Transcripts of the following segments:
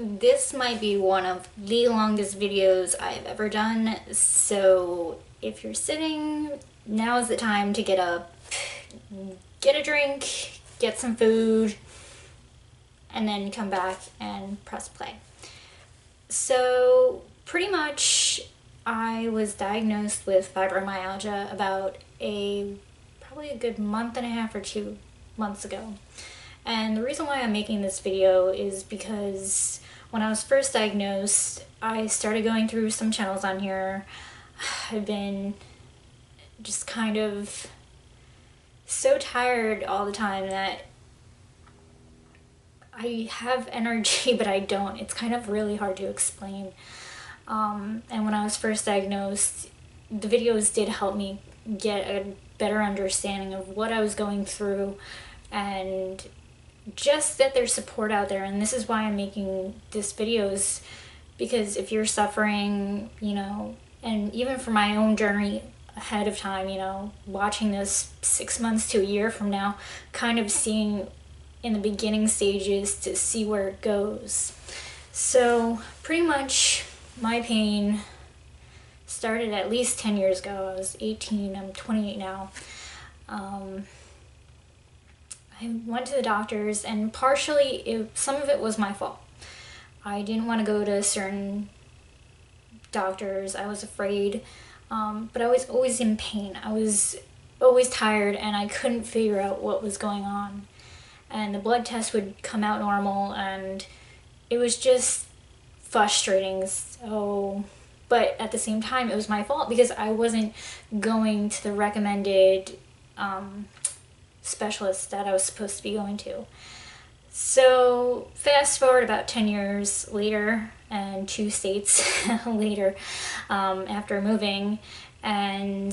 This might be one of the longest videos I've ever done, so if you're sitting, now is the time to get up, get a drink, get some food, and then come back and press play. So pretty much I was diagnosed with fibromyalgia about probably a good month and a half or 2 months ago. And the reason why I'm making this video is because when I was first diagnosed, I started going through some channels on here. I've been just kind of so tired all the time that I have energy, but I don't. It's kind of really hard to explain. And when I was first diagnosed, the videos did help me get a better understanding of what I was going through and just that there's support out there. And this is why I'm making this videos, because if you're suffering, and even for my own journey ahead of time, watching this 6 months to a year from now, kind of seeing in the beginning stages to see where it goes. So pretty much my pain started at least 10 years ago. I was 18, I'm 28 now. I went to the doctors, and partially some of it was my fault. I didn't want to go to certain doctors. I was afraid, but I was always in pain. I was always tired, and I couldn't figure out what was going on. And the blood test would come out normal, and it was just frustrating. So, but at the same time, it was my fault because I wasn't going to the recommended specialist that I was supposed to be going to. So fast forward about 10 years later and 2 states later, after moving, and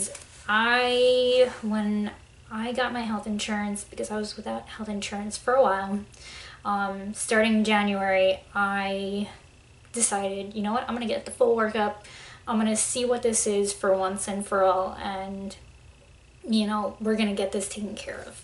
when I got my health insurance, because I was without health insurance for a while, starting January, I decided, you know what, I'm gonna get the full workup. I'm gonna see what this is for once and for all, and we're gonna get this taken care of.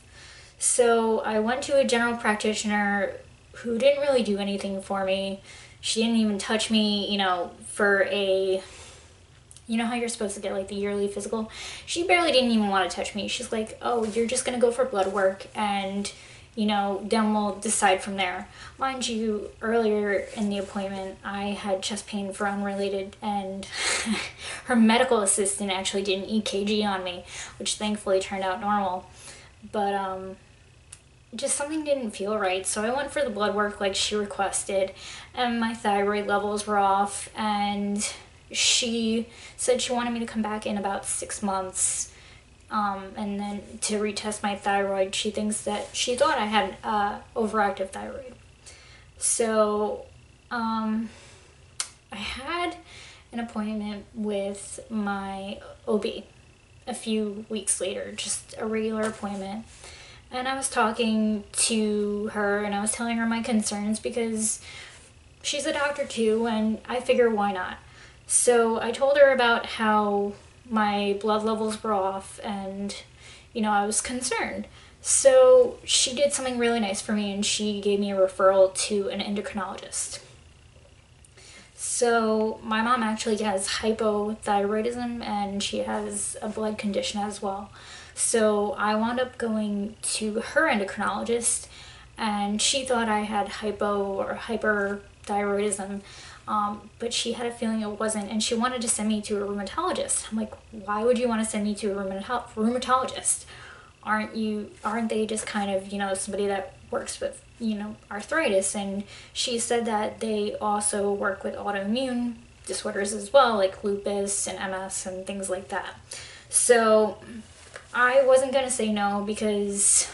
So I went to a general practitioner who didn't really do anything for me. She didn't even touch me, for how you're supposed to get like the yearly physical. She barely didn't even want to touch me. She's like, oh, you're just gonna go for blood work, and then we'll decide from there. Mind you, earlier in the appointment, I had chest pain for unrelated, and her medical assistant actually did an EKG on me, which thankfully turned out normal. But just something didn't feel right, so I went for the blood work like she requested, and my thyroid levels were off, and she said she wanted me to come back in about 6 months, and then to retest my thyroid. She thought I had overactive thyroid. So I had an appointment with my OB a few weeks later, just a regular appointment. And I was talking to her, and I was telling her my concerns because she's a doctor too, and I figure why not. So I told her about how my blood levels were off, and I was concerned. So she did something really nice for me, and she gave me a referral to an endocrinologist. So my mom actually has hypothyroidism, and she has a blood condition as well. So I wound up going to her endocrinologist, and she thought I had hypo or hyperthyroidism, but she had a feeling it wasn't, and she wanted to send me to a rheumatologist. I'm like, why would you want to send me to a rheumatologist? Aren't they just kind of, somebody that works with, arthritis? And she said that they also work with autoimmune disorders as well, like lupus and MS and things like that. So I wasn't going to say no because,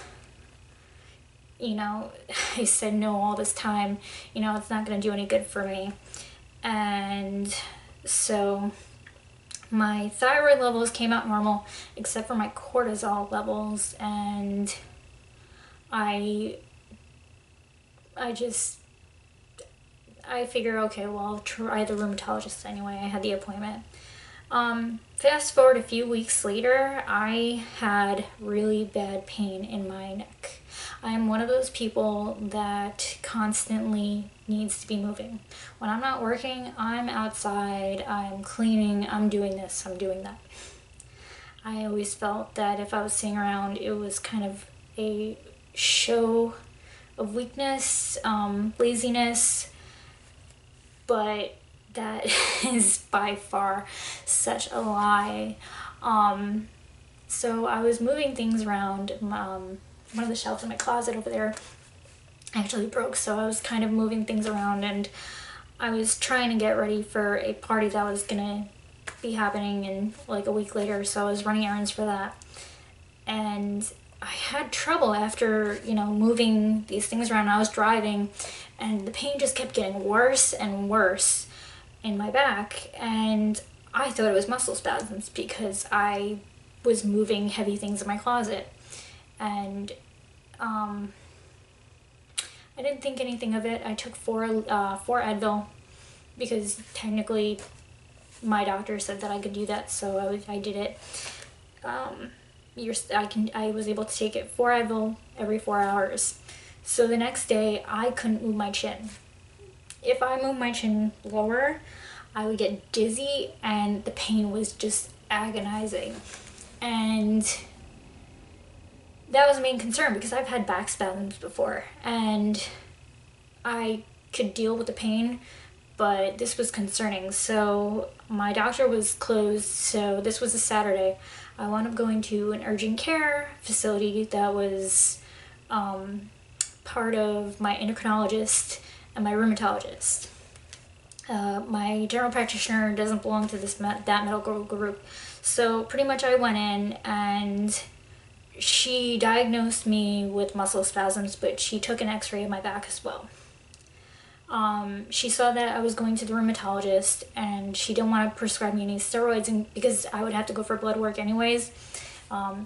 I said no all this time. It's not going to do any good for me. And so my thyroid levels came out normal except for my cortisol levels, and I figure, okay, well, I'll try the rheumatologist anyway. I had the appointment. Fast forward a few weeks later, I had really bad pain in my neck. I am one of those people that constantly needs to be moving. When I'm not working, I'm outside, I'm cleaning, I'm doing this, I'm doing that. I always felt that if I was sitting around, it was kind of a show of weakness, laziness, but that is by far such a lie. So I was moving things around. One of the shelves in my closet over there actually broke, so I was kind of moving things around, and I was trying to get ready for a party that was gonna be happening in like a week later, so I was running errands for that. And I had trouble after, moving these things around. I was driving, and the pain just kept getting worse and worse in my back, and I thought it was muscle spasms because I was moving heavy things in my closet. And I didn't think anything of it. I took four Advil because technically my doctor said that I could do that, so I did it. I was able to take it 4 Advil every 4 hours. So the next day I couldn't move my chin. If I moved my chin lower, I would get dizzy, and the pain was just agonizing. And that was a main concern because I've had back spasms before, and I could deal with the pain, but this was concerning. So my doctor was closed, so this was a Saturday. I wound up going to an urgent care facility that was part of my endocrinologist and my rheumatologist. My general practitioner doesn't belong to that medical group. So pretty much I went in, and she diagnosed me with muscle spasms, but she took an x-ray of my back as well. She saw that I was going to the rheumatologist, and she didn't want to prescribe me any steroids because I would have to go for blood work anyways,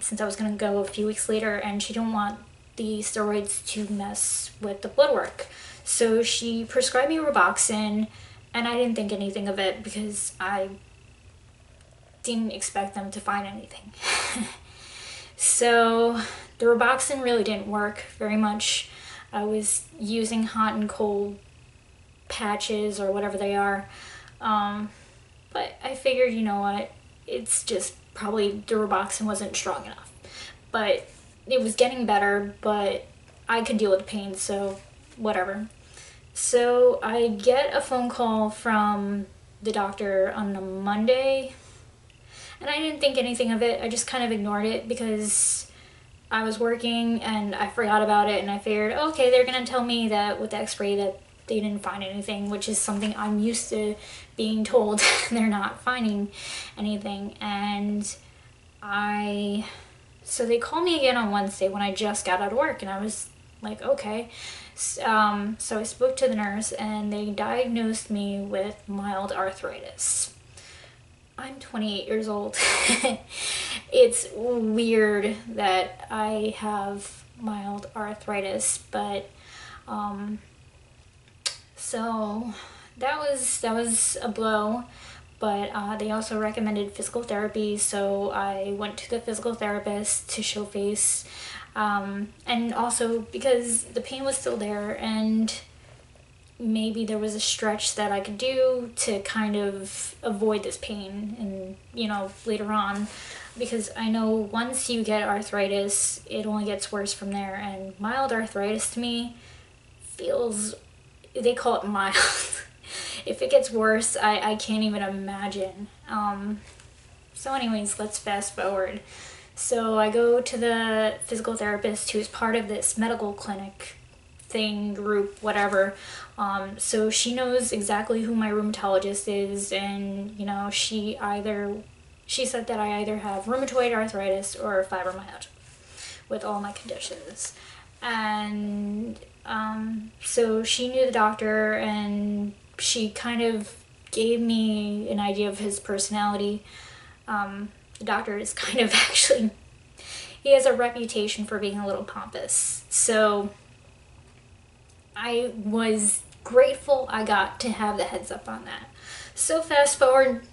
since I was going to go a few weeks later, and she didn't want the steroids to mess with the blood work. So she prescribed me Roboxin, and I didn't think anything of it because I didn't expect them to find anything. So the Roboxin really didn't work very much. I was using hot and cold patches or whatever they are. But I figured, you know what, it's just probably the Roboxin wasn't strong enough. But it was getting better, but I could deal with the pain, so whatever. So I get a phone call from the doctor on a Monday, and I didn't think anything of it. I just kind of ignored it because I was working and I forgot about it, and I figured, okay, they're gonna tell me that with the x-ray that they didn't find anything, which is something I'm used to being told. They're not finding anything. And so they called me again on Wednesday when I just got out of work, and I was like, okay. So I spoke to the nurse, and they diagnosed me with mild arthritis. I'm 28 years old. It's weird that I have mild arthritis, but so that was a blow. But they also recommended physical therapy, so I went to the physical therapist to show face. And also because the pain was still there, and maybe there was a stretch that I could do to kind of avoid this pain and, later on. Because I know once you get arthritis, it only gets worse from there. And mild arthritis to me feels, they call it mild. If it gets worse, I can't even imagine. So anyways, let's fast forward. So I go to the physical therapist who's part of this medical clinic thing, group, whatever. So she knows exactly who my rheumatologist is, and she said that I either have rheumatoid arthritis or fibromyalgia with all my conditions. And so she knew the doctor, and she kind of gave me an idea of his personality. The doctor is kind of he has a reputation for being a little pompous. So I was grateful I got to have the heads up on that. So fast forward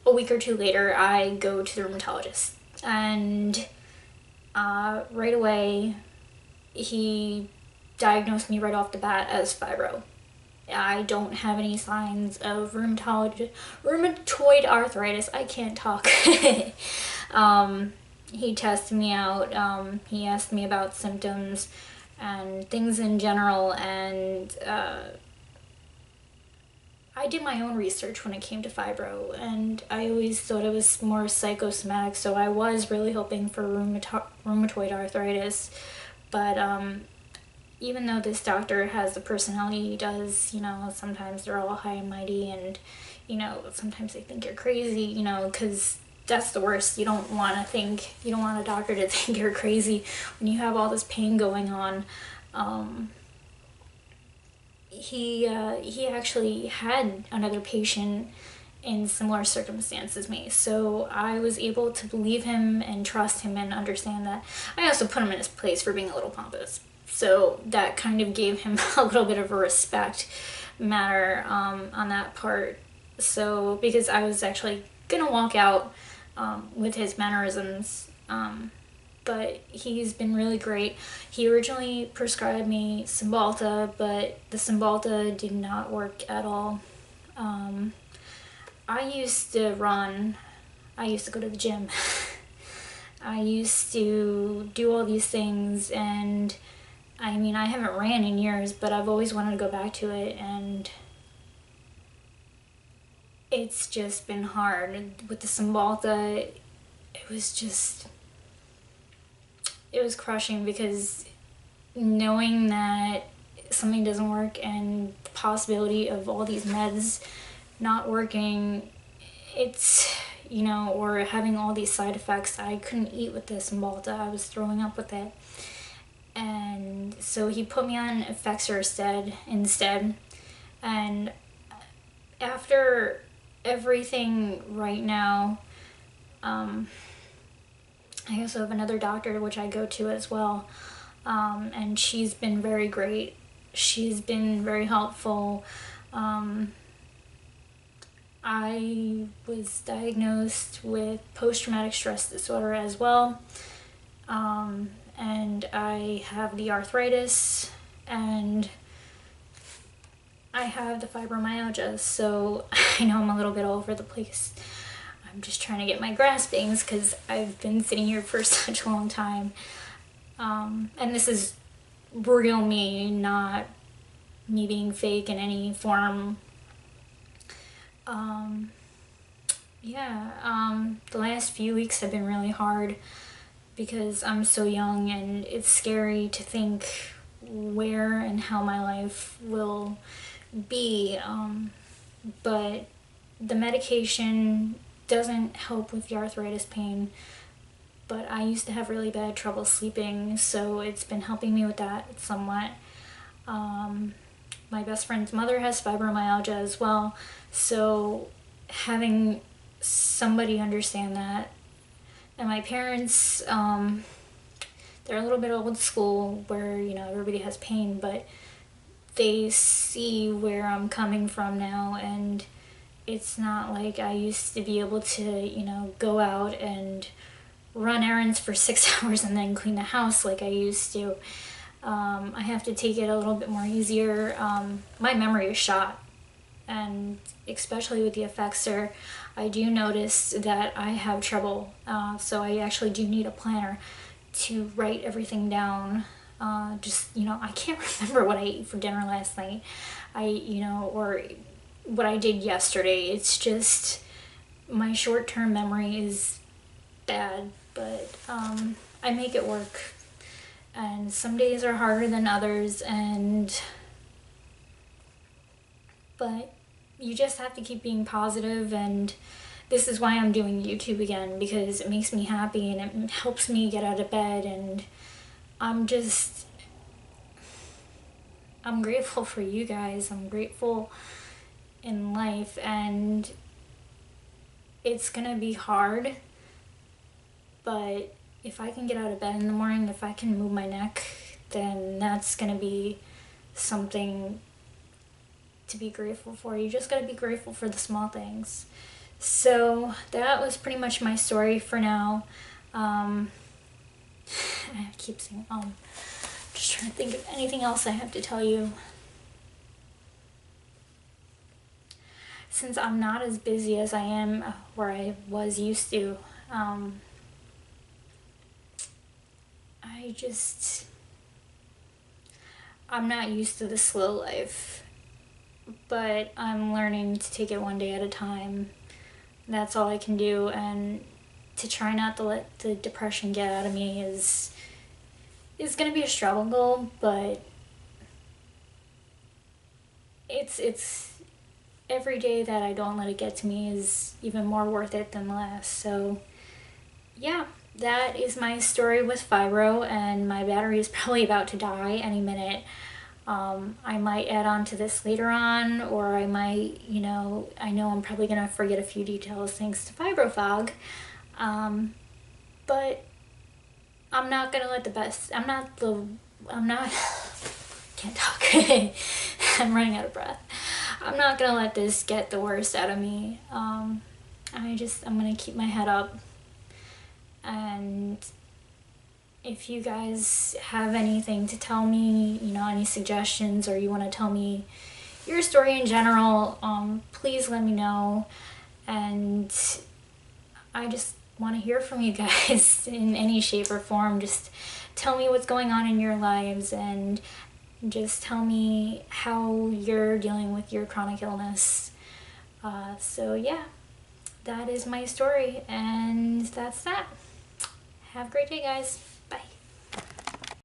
a week or two later, I go to the rheumatologist, and right away he diagnosed me right off the bat as fibro. I don't have any signs of rheumatoid arthritis. I can't talk. He tested me out. He asked me about symptoms and things in general, and I did my own research when it came to fibro, and I always thought it was more psychosomatic, so I was really hoping for rheumatoid arthritis. But even though this doctor has the personality he does, you know, sometimes they're all high and mighty, and, you know, sometimes they think you're crazy, you know, because that's the worst. You don't want a doctor to think you're crazy when you have all this pain going on. He actually had another patient in similar circumstances as me, so I was able to believe him and trust him and understand that. I also put him in his place for being a little pompous, so that kind of gave him a little bit of a respect matter on that part. So because I was actually gonna walk out with his mannerisms, but he's been really great. He originally prescribed me Cymbalta, but the Cymbalta did not work at all. I used to run, I used to go to the gym. I used to do all these things, and I mean, I haven't ran in years, but I've always wanted to go back to it, and it's just been hard. With the Cymbalta, it was crushing, because knowing that something doesn't work and the possibility of all these meds not working, it's, you know, or having all these side effects. I couldn't eat with this Cymbalta. I was throwing up with it. And so he put me on Effexor instead. And after everything right now, I also have another doctor which I go to as well, and she's been very great. She's been very helpful. I was diagnosed with post-traumatic stress disorder as well, and I have the arthritis, and I have the fibromyalgia, so I know I'm a little bit all over the place. I'm just trying to get my graspings, because I've been sitting here for such a long time. And this is real me, not me being fake in any form. The last few weeks have been really hard, because I'm so young, and it's scary to think where and how my life will be. But the medication doesn't help with the arthritis pain, but I used to have really bad trouble sleeping, so it's been helping me with that somewhat. My best friend's mother has fibromyalgia as well, so having somebody understand that. And my parents, they're a little bit old school, where, you know, everybody has pain, but they see where I'm coming from now, and it's not like I used to be able to, you know, go out and run errands for 6 hours and then clean the house like I used to. I have to take it a little bit more easier. My memory is shot, and especially with the Effexor, I do notice that I have trouble. So I actually do need a planner to write everything down. Just, you know, I can't remember what I ate for dinner last night. Or what I did yesterday. It's just, my short-term memory is bad, but I make it work. And some days are harder than others, but you just have to keep being positive, and this is why I'm doing YouTube again, because it makes me happy and it helps me get out of bed, and I'm grateful for you guys. I'm grateful in life, and it's gonna be hard, but if I can get out of bed in the morning, if I can move my neck, then that's gonna be something to be grateful for. You just gotta be grateful for the small things. So that was pretty much my story for now. I keep saying just just trying to think of anything else I have to tell you. Since I'm not as busy as I am or I was used to, I'm not used to the slow life, but I'm learning to take it one day at a time. That's all I can do, and to try not to let the depression get out of me is gonna be a struggle, but it's every day that I don't let it get to me is even more worth it than the last. So yeah, that is my story with fibro, and my battery is probably about to die any minute. I might add on to this later on, or I might, I know I'm probably gonna forget a few details thanks to fibro fog, but I'm not gonna let can't talk. I'm running out of breath. I'm not gonna let this get the worst out of me. I'm gonna keep my head up, and if you guys have anything to tell me, any suggestions, or you want to tell me your story in general, please let me know. And I just want to hear from you guys in any shape or form. Just tell me what's going on in your lives, and just tell me how you're dealing with your chronic illness. So yeah, that is my story, and that's that. Have a great day, guys.